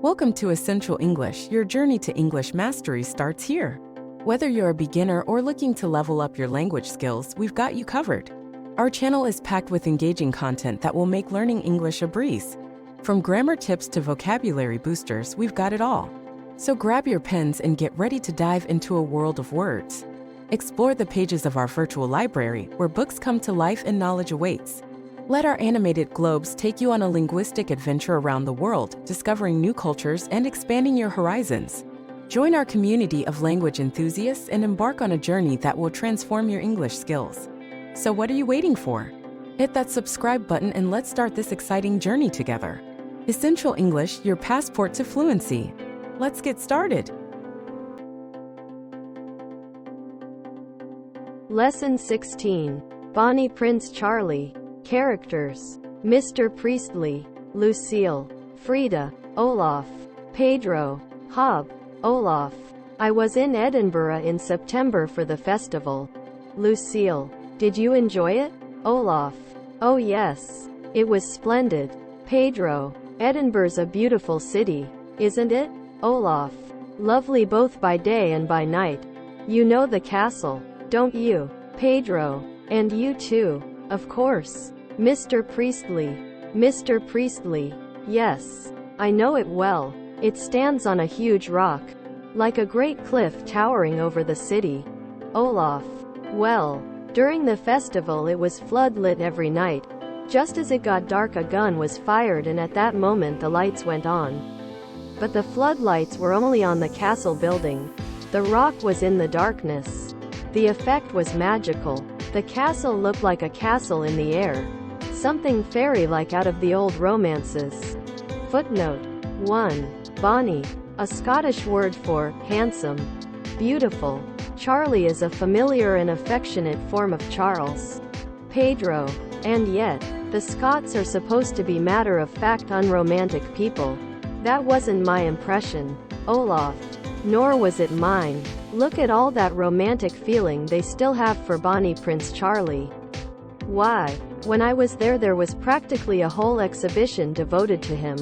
Welcome to Essential English. Your journey to English mastery starts here. Whether you're a beginner or looking to level up your language skills, we've got you covered. Our channel is packed with engaging content that will make learning English a breeze. From grammar tips to vocabulary boosters, we've got it all. So grab your pens and get ready to dive into a world of words. Explore the pages of our virtual library, where books come to life and knowledge awaits. Let our animated globes take you on a linguistic adventure around the world, discovering new cultures and expanding your horizons. Join our community of language enthusiasts and embark on a journey that will transform your English skills. So what are you waiting for? Hit that subscribe button and let's start this exciting journey together. Essential English, your passport to fluency. Let's get started. Lesson 16. Bonnie Prince Charlie. Characters: Mr. Priestley, Lucille, Frida, Olaf, Pedro, Hob, Olaf. I was in Edinburgh in September for the festival. Lucille: did you enjoy it? Olaf: oh yes. It was splendid. Pedro: Edinburgh's a beautiful city, isn't it? Olaf: lovely both by day and by night. You know the castle, don't you? Pedro: and you too, of course. Mr. Priestley: Mr. Priestley: yes, I know it well. It stands on a huge rock, like a great cliff towering over the city. Olaf: well, during the festival it was floodlit every night. Just as it got dark a gun was fired and at that moment the lights went on. But the floodlights were only on the castle building. The rock was in the darkness. The effect was magical. The castle looked like a castle in the air. Something fairy-like out of the old romances. Footnote 1. Bonnie, a Scottish word for handsome, beautiful. Charlie is a familiar and affectionate form of Charles. Pedro. And yet, the Scots are supposed to be matter-of-fact unromantic people. That wasn't my impression. Olaf. Nor was it mine. Look at all that romantic feeling they still have for Bonnie Prince Charlie. Why, when I was there was practically a whole exhibition devoted to him.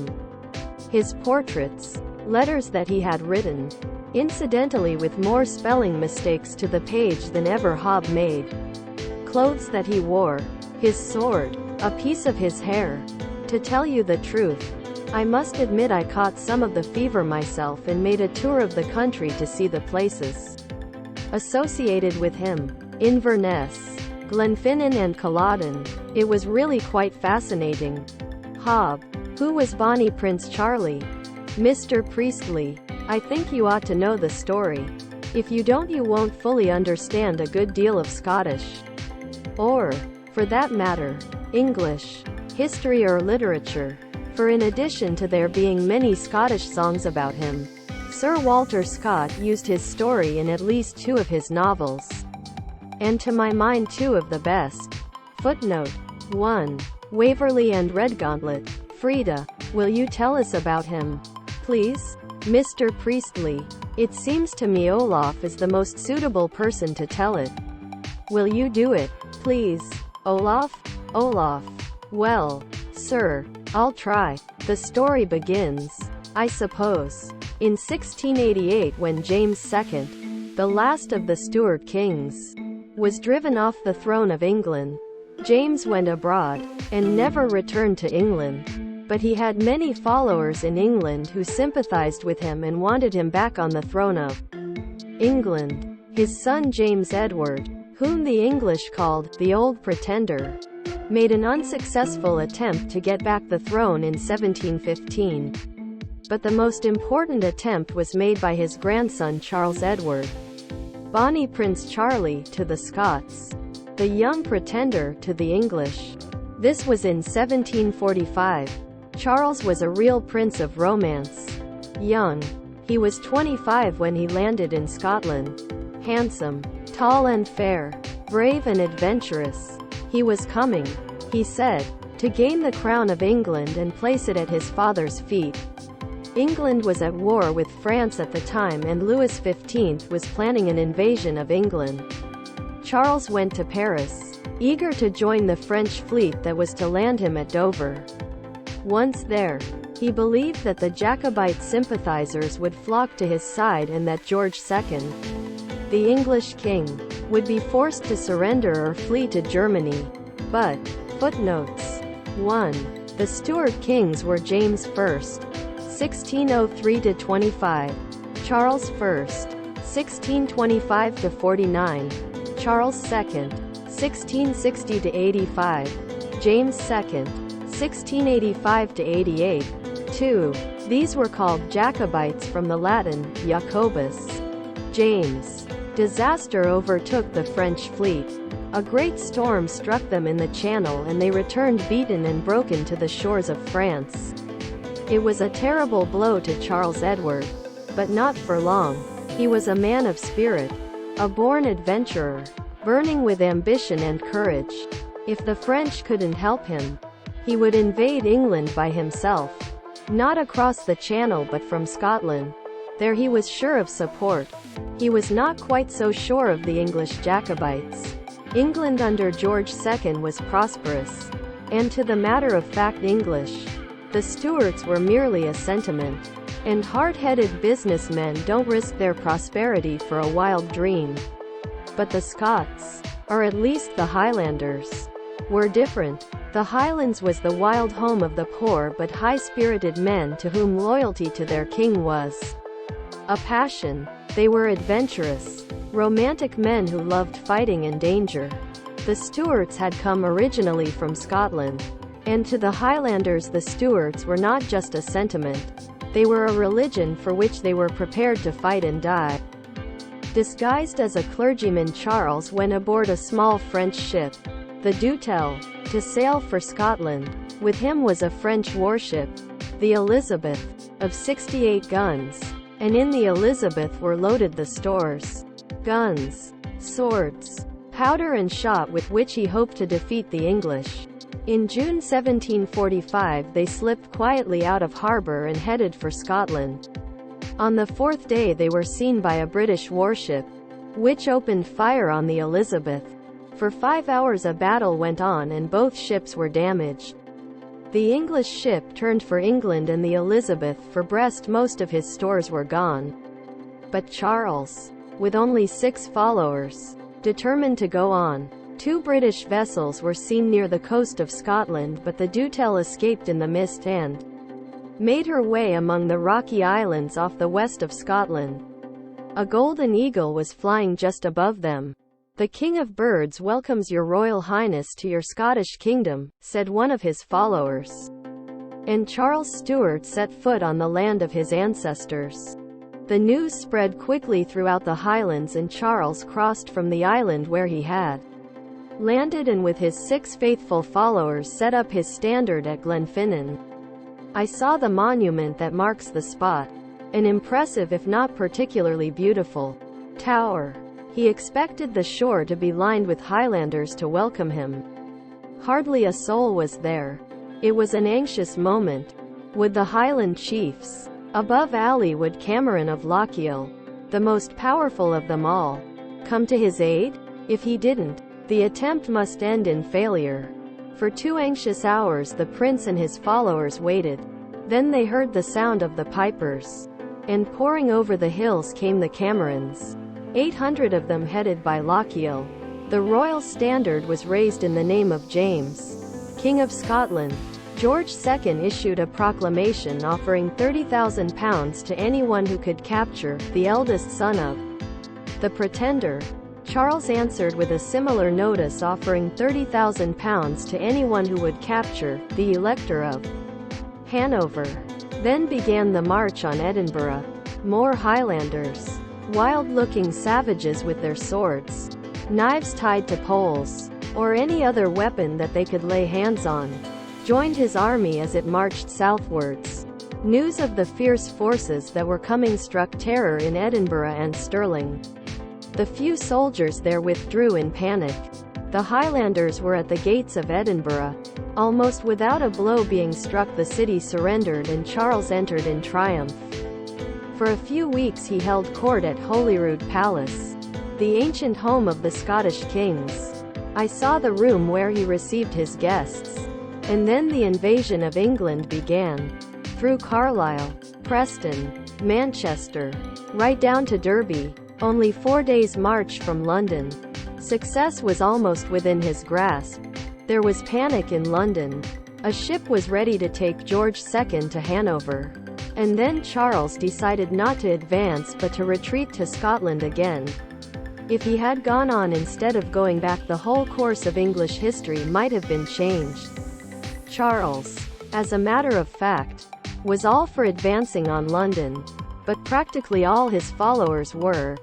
His portraits, letters that he had written, incidentally with more spelling mistakes to the page than ever Hob made, clothes that he wore, his sword, a piece of his hair. To tell you the truth, I must admit I caught some of the fever myself and made a tour of the country to see the places associated with him. Inverness, Glenfinnan and Culloden. It was really quite fascinating. Hob. Who was Bonnie Prince Charlie? Mr. Priestley. I think you ought to know the story. If you don't, you won't fully understand a good deal of Scottish. Or, for that matter, English, history or literature. For in addition to there being many Scottish songs about him, Sir Walter Scott used his story in at least 2 of his novels. And to my mind 2 of the best. Footnote 1. Waverley and Redgauntlet. Frida, will you tell us about him, please? Mr. Priestley. It seems to me Olaf is the most suitable person to tell it. Will you do it, please? Olaf? Olaf. Well, sir, I'll try. The story begins, I suppose, in 1688 when James II, the last of the Stuart kings, was driven off the throne of England. James went abroad, and never returned to England. But he had many followers in England who sympathized with him and wanted him back on the throne of England. His son James Edward, whom the English called the Old Pretender, made an unsuccessful attempt to get back the throne in 1715. But the most important attempt was made by his grandson Charles Edward. Bonnie Prince Charlie to the Scots, the young pretender to the English. This was in 1745. Charles was a real prince of romance. Young. He was 25 when he landed in Scotland. Handsome, tall and fair, brave and adventurous. He was coming, he said, to gain the crown of England and place it at his father's feet. England was at war with France at the time and Louis XV was planning an invasion of England. Charles went to Paris, eager to join the French fleet that was to land him at Dover. Once there, He believed that the Jacobite sympathizers would flock to his side and that George II, the English king, would be forced to surrender or flee to Germany. But, footnotes. 1. The Stuart kings were James I, 1603–25, Charles I, 1625–49, Charles II, 1660–85, James II, 1685–88. 2. These were called Jacobites from the Latin, Jacobus. James. Disaster overtook the French fleet. A great storm struck them in the Channel and they returned beaten and broken to the shores of France. It was a terrible blow to Charles Edward. But not for long. He was a man of spirit, a born adventurer, burning with ambition and courage. If the French couldn't help him, he would invade England by himself. Not across the Channel but from Scotland. There he was sure of support. He was not quite so sure of the English Jacobites. England under George II was prosperous. And to the matter-of-fact English, the Stuarts were merely a sentiment. And hard-headed businessmen don't risk their prosperity for a wild dream. But the Scots, or at least the Highlanders, were different. The Highlands was the wild home of the poor but high-spirited men to whom loyalty to their king was a passion. They were adventurous, romantic men who loved fighting and danger. The Stuarts had come originally from Scotland. And to the Highlanders the Stuarts were not just a sentiment. They were a religion for which they were prepared to fight and die. Disguised as a clergyman, Charles went aboard a small French ship, the Dutel, to sail for Scotland. With him was a French warship, the Elizabeth, of 68 guns. And in the Elizabeth were loaded the stores, guns, swords, powder and shot with which he hoped to defeat the English. In June 1745 they slipped quietly out of harbour and headed for Scotland. On the fourth day they were seen by a British warship, which opened fire on the Elizabeth. For 5 hours a battle went on and both ships were damaged. The English ship turned for England and the Elizabeth for Brest. Most of his stores were gone. But Charles, with only 6 followers, determined to go on. 2 British vessels were seen near the coast of Scotland, but the Dutel escaped in the mist and made her way among the rocky islands off the west of Scotland. A golden eagle was flying just above them. "The King of Birds welcomes your Royal Highness to your Scottish kingdom," said one of his followers. And Charles Stuart set foot on the land of his ancestors. The news spread quickly throughout the Highlands and Charles crossed from the island where he had landed and with his 6 faithful followers set up his standard at Glenfinnan. I saw the monument that marks the spot, an impressive if not particularly beautiful tower. He expected the shore to be lined with Highlanders to welcome him. Hardly a soul was there. It was an anxious moment. Would the Highland chiefs, above Would Cameron of Lochiel, the most powerful of them all, come to his aid? If he didn't, the attempt must end in failure. For 2 anxious hours the prince and his followers waited. Then they heard the sound of the pipers. And pouring over the hills came the Camerons. 800 of them headed by Lochiel. The royal standard was raised in the name of James, King of Scotland. George II issued a proclamation offering £30,000 to anyone who could capture the eldest son of the pretender. Charles answered with a similar notice offering £30,000 to anyone who would capture the Elector of Hanover. Then began the march on Edinburgh. More Highlanders, wild-looking savages with their swords, knives tied to poles, or any other weapon that they could lay hands on, joined his army as it marched southwards. News of the fierce forces that were coming struck terror in Edinburgh and Stirling. The few soldiers there withdrew in panic. The Highlanders were at the gates of Edinburgh. Almost without a blow being struck, the city surrendered and Charles entered in triumph. For a few weeks he held court at Holyrood Palace, the ancient home of the Scottish kings. I saw the room where he received his guests. And then the invasion of England began. through Carlisle, Preston, Manchester, right down to Derby, only 4 days' march from London. Success was almost within his grasp. There was panic in London. A ship was ready to take George II to Hanover. And then Charles decided not to advance but to retreat to Scotland again. If he had gone on instead of going back, the whole course of English history might have been changed. Charles, as a matter of fact, was all for advancing on London, but practically all his followers were.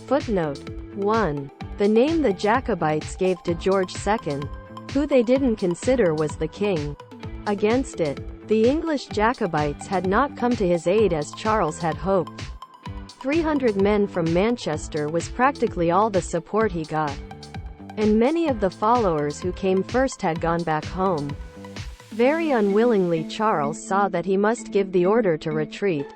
Footnote 1. The name the Jacobites gave to George II, who they didn't consider was the king. Against it, the English Jacobites had not come to his aid as Charles had hoped. 300 men from Manchester was practically all the support he got. And many of the followers who came first had gone back home. Very unwillingly, Charles saw that he must give the order to retreat.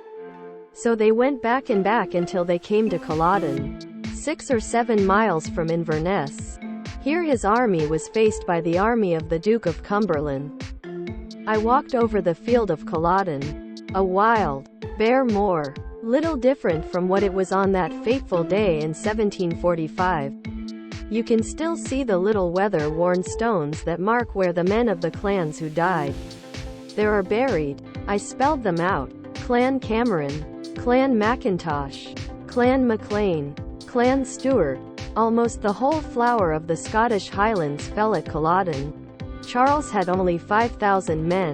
So they went back and back until they came to Culloden, 6 or 7 miles from Inverness. Here his army was faced by the army of the Duke of Cumberland. I walked over the field of Culloden, a wild, bare moor, little different from what it was on that fateful day in 1745. You can still see the little weather-worn stones that mark where the men of the clans who died there are buried. I spelled them out: Clan Cameron, Clan Mackintosh, Clan Maclean, Clan Stewart. Almost the whole flower of the Scottish Highlands fell at Culloden. Charles had only 5,000 men,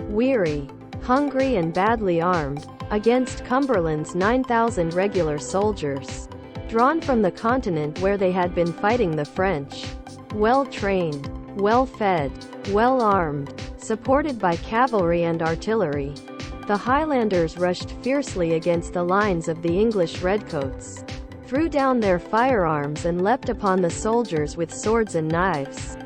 weary, hungry and badly armed, against Cumberland's 9,000 regular soldiers, drawn from the continent where they had been fighting the French. Well-trained, well-fed, well-armed, supported by cavalry and artillery, the Highlanders rushed fiercely against the lines of the English redcoats, threw down their firearms and leapt upon the soldiers with swords and knives.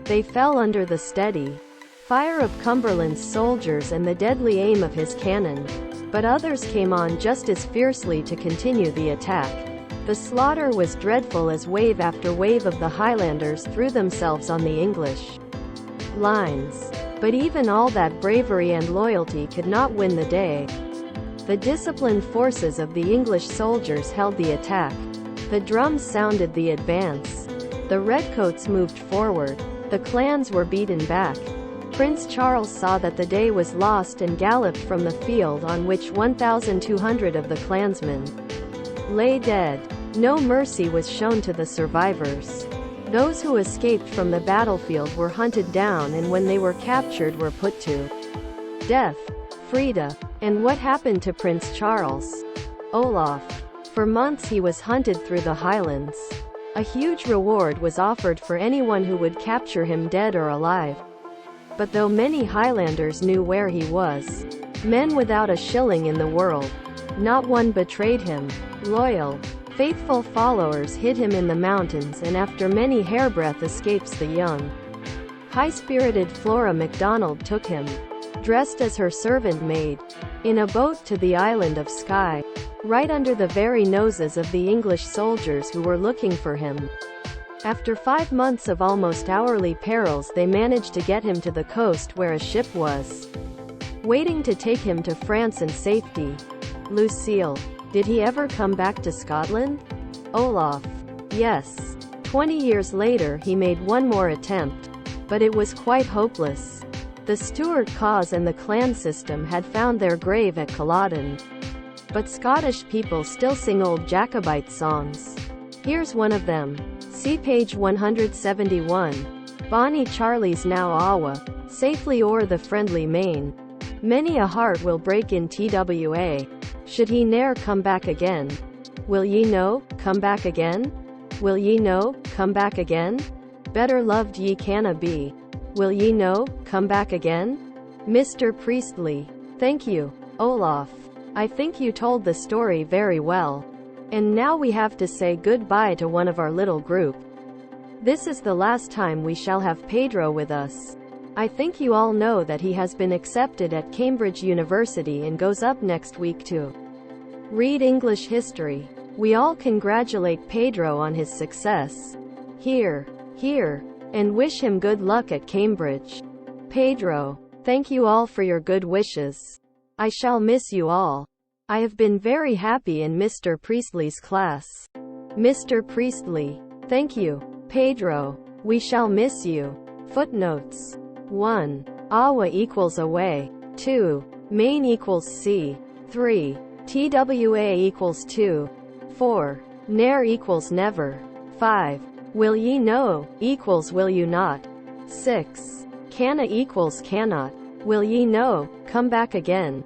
They fell under the steady fire of Cumberland's soldiers and the deadly aim of his cannon, but others came on just as fiercely to continue the attack. The slaughter was dreadful as wave after wave of the Highlanders threw themselves on the English lines. But even all that bravery and loyalty could not win the day. The disciplined forces of the English soldiers held the attack. The drums sounded the advance. The redcoats moved forward. The clans were beaten back. Prince Charles saw that the day was lost and galloped from the field on which 1,200 of the clansmen lay dead. No mercy was shown to the survivors. Those who escaped from the battlefield were hunted down and when they were captured were put to death. Frida. And what happened to Prince Charles? Olaf. For months he was hunted through the Highlands. A huge reward was offered for anyone who would capture him dead or alive. But though many Highlanders knew where he was, men without a shilling in the world, not one betrayed him. Loyal, faithful followers hid him in the mountains, and after many hairbreadth escapes, the young, high-spirited Flora MacDonald took him, dressed as her servant maid, in a boat to the island of Skye, right under the very noses of the English soldiers who were looking for him. After 5 months of almost hourly perils, they managed to get him to the coast where a ship was waiting to take him to France in safety. Lucille. Did he ever come back to Scotland? Olaf. Yes. 20 years later he made one more attempt, but it was quite hopeless. The Stuart cause and the clan system had found their grave at Culloden. But Scottish people still sing old Jacobite songs. Here's one of them. See page 171. Bonnie Charlie's now awa, safely o'er the friendly main. Many a heart will break in TWA. Should he ne'er come back again? Will ye no, come back again? Will ye no, come back again? Better loved ye canna be. Will ye no, come back again? Mr. Priestley. Thank you, Olaf. I think you told the story very well. And now we have to say goodbye to one of our little group. This is the last time we shall have Pedro with us. I think you all know that he has been accepted at Cambridge University and goes up next week to read English history. We all congratulate Pedro on his success. Here, and wish him good luck at Cambridge. Pedro, thank you all for your good wishes. I shall miss you all. I have been very happy in Mr. Priestley's class. Mr. Priestley. Thank you, Pedro. We shall miss you. Footnotes. 1. Awa equals away. 2. Main equals C. 3. TWA equals 2. 4. Ne'er equals never. 5. Will ye know equals will you not. 6. Canna equals cannot. Will ye know, come back again.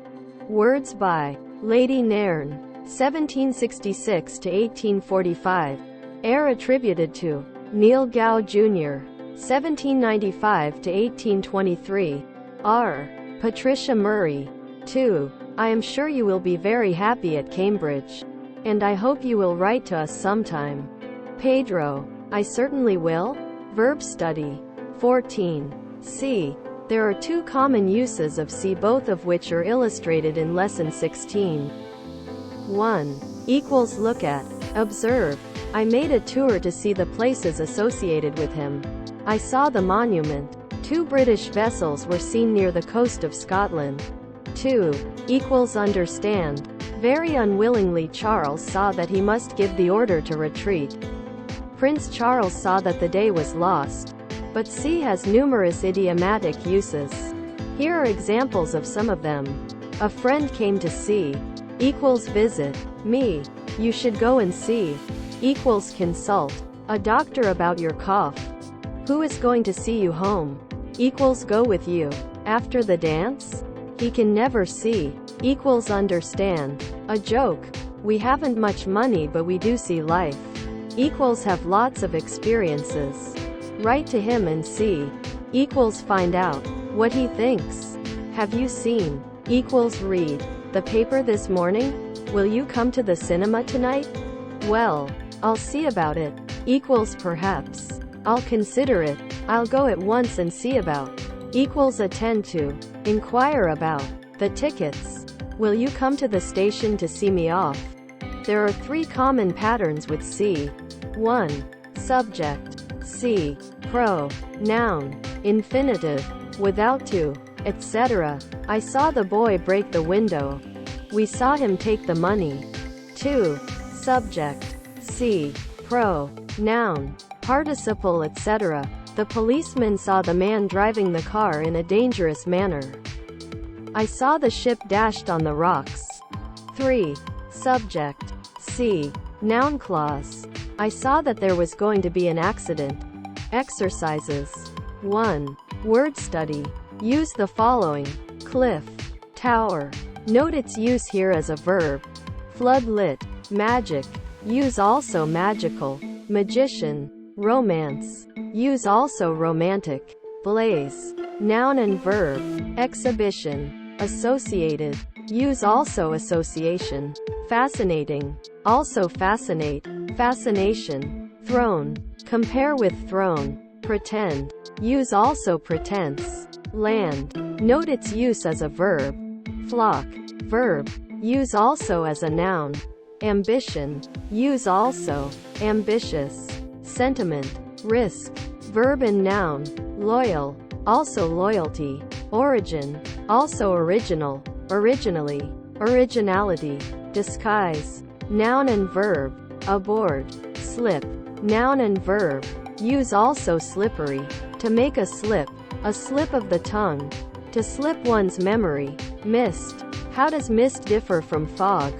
Words by Lady Nairn, 1766 to 1845. Air attributed to Neil Gow Jr., 1795 to 1823. R. Patricia Murray. 2. I am sure you will be very happy at Cambridge. And I hope you will write to us sometime. Pedro. I certainly will. Verb study. 14. C. There are two common uses of C, both of which are illustrated in Lesson 16. 1. Equals look at. Observe. I made a tour to see the places associated with him. I saw the monument. 2 British vessels were seen near the coast of Scotland. 2. Equals understand. Very unwillingly Charles saw that he must give the order to retreat. Prince Charles saw that the day was lost. But C has numerous idiomatic uses. Here are examples of some of them. A friend came to see. Equals visit. Me. You should go and see. Equals consult. A doctor about your cough. Who is going to see you home? Equals go with you. After the dance? He can never see. Equals understand. A joke. We haven't much money but we do see life. Equals have lots of experiences. Write to him and see. Equals find out what he thinks. Have you seen? Equals read the paper this morning? Will you come to the cinema tonight? Well, I'll see about it. Equals perhaps. I'll consider it. I'll go at once and see about. Equals attend to. Inquire about. The tickets. Will you come to the station to see me off? There are 3 common patterns with C. 1. Subject. C. Pro. Noun. Infinitive. Without to. Etc. I saw the boy break the window. We saw him take the money. 2. Subject. C. Pro. Noun. Participle etc. The policeman saw the man driving the car in a dangerous manner. I saw the ship dashed on the rocks. 3. Subject. C. Noun clause. I saw that there was going to be an accident. Exercises. 1. Word study. Use the following. Cliff. Tower. Note its use here as a verb. Floodlit. Magic. Use also magical. Magician. Romance. Use also romantic. Blaze. Noun and verb. Exhibition. Associated. Use also association. Fascinating. Also fascinate. Fascination. Throne. Compare with throne. Pretend. Use also pretense. Land. Note its use as a verb. Flock. Verb. Use also as a noun. Ambition. Use also. Ambitious. Sentiment. Risk. Verb and noun. Loyal. Also loyalty. Origin. Also original. Originally. Originality. Disguise. Noun and verb. Aboard. Slip. Noun and verb. Use also slippery. To make a slip of the tongue. To slip one's memory. Mist. How does mist differ from fog?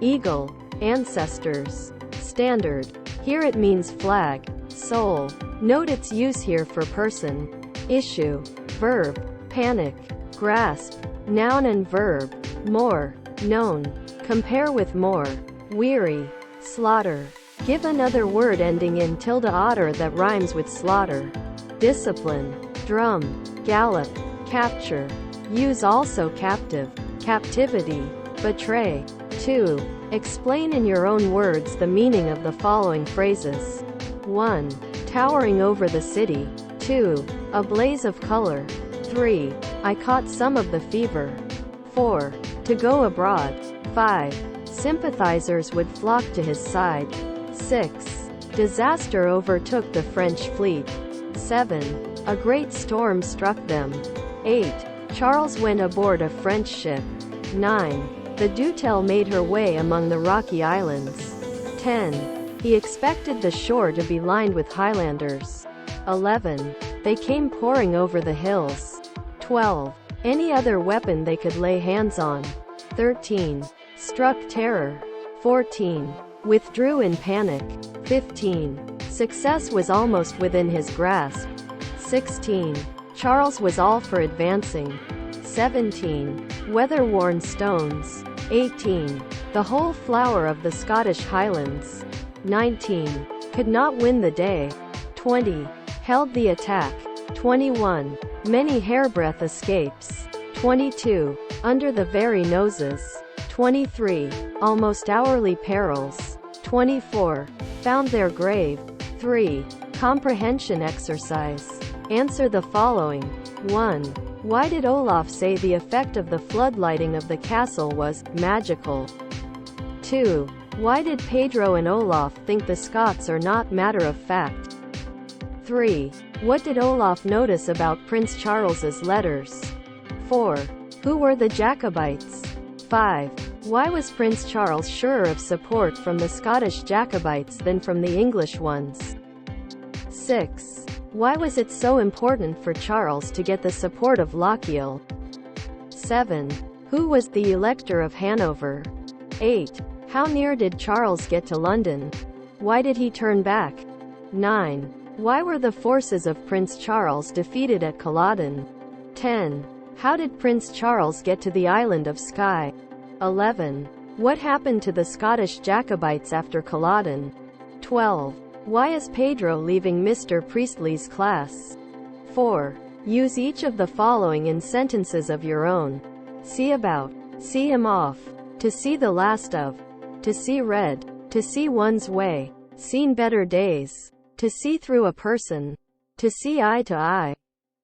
Eagle. Ancestors. Standard. Here it means flag. Soul. Note its use here for person. Issue. Verb. Panic. Grasp. Noun and verb. More. Known. Compare with more. Weary. Slaughter. Give another word ending in tilde otter that rhymes with slaughter. Discipline. Drum. Gallop. Capture. Use also captive. Captivity. Betray. 2. Explain in your own words the meaning of the following phrases. 1. Towering over the city. 2. A blaze of color. 3. I caught some of the fever. 4. To go abroad. 5. Sympathizers would flock to his side. 6. Disaster overtook the French fleet. 7. A great storm struck them. 8. Charles went aboard a French ship. 9. The dewtail made her way among the rocky islands. 10. He expected the shore to be lined with Highlanders. 11. They came pouring over the hills. 12. Any other weapon they could lay hands on. 13. Struck terror. 14. Withdrew in panic. 15. Success was almost within his grasp. 16. Charles was all for advancing. 17. Weather-worn stones. 18. The whole flower of the Scottish Highlands. 19. Could not win the day. 20. Held the attack. 21. Many hairbreadth escapes. 22. Under the very noses. 23. Almost hourly perils. 24. Found their grave. 3. Comprehension exercise. Answer the following. 1. Why did Olaf say the effect of the floodlighting of the castle was magical? 2. Why did Pedro and Olaf think the Scots are not matter of fact? 3. What did Olaf notice about Prince Charles's letters? 4. Who were the Jacobites? 5. Why was Prince Charles surer of support from the Scottish Jacobites than from the English ones? 6. Why was it so important for Charles to get the support of Lochiel? 7. Who was the Elector of Hanover? 8. How near did Charles get to London? Why did he turn back? 9. Why were the forces of Prince Charles defeated at Culloden? 10. How did Prince Charles get to the island of Skye? 11. What happened to the Scottish Jacobites after Culloden? 12. Why is Pedro leaving Mr. Priestley's class? 4. Use each of the following in sentences of your own. See about. See him off. To see the last of. To see red. To see one's way. Seen better days. To see through a person. To see eye to eye.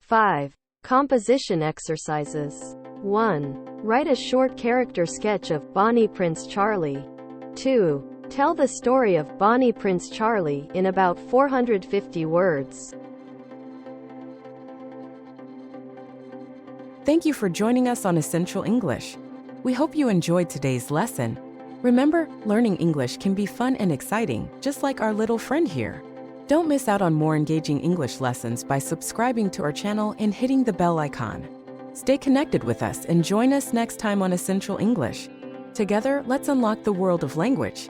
5. Composition exercises. 1. Write a short character sketch of Bonnie Prince Charlie. 2. Tell the story of Bonnie Prince Charlie in about 450 words. Thank you for joining us on Essential English. We hope you enjoyed today's lesson. Remember, learning English can be fun and exciting, just like our little friend here. Don't miss out on more engaging English lessons by subscribing to our channel and hitting the bell icon. Stay connected with us and join us next time on Essential English. Together, let's unlock the world of language.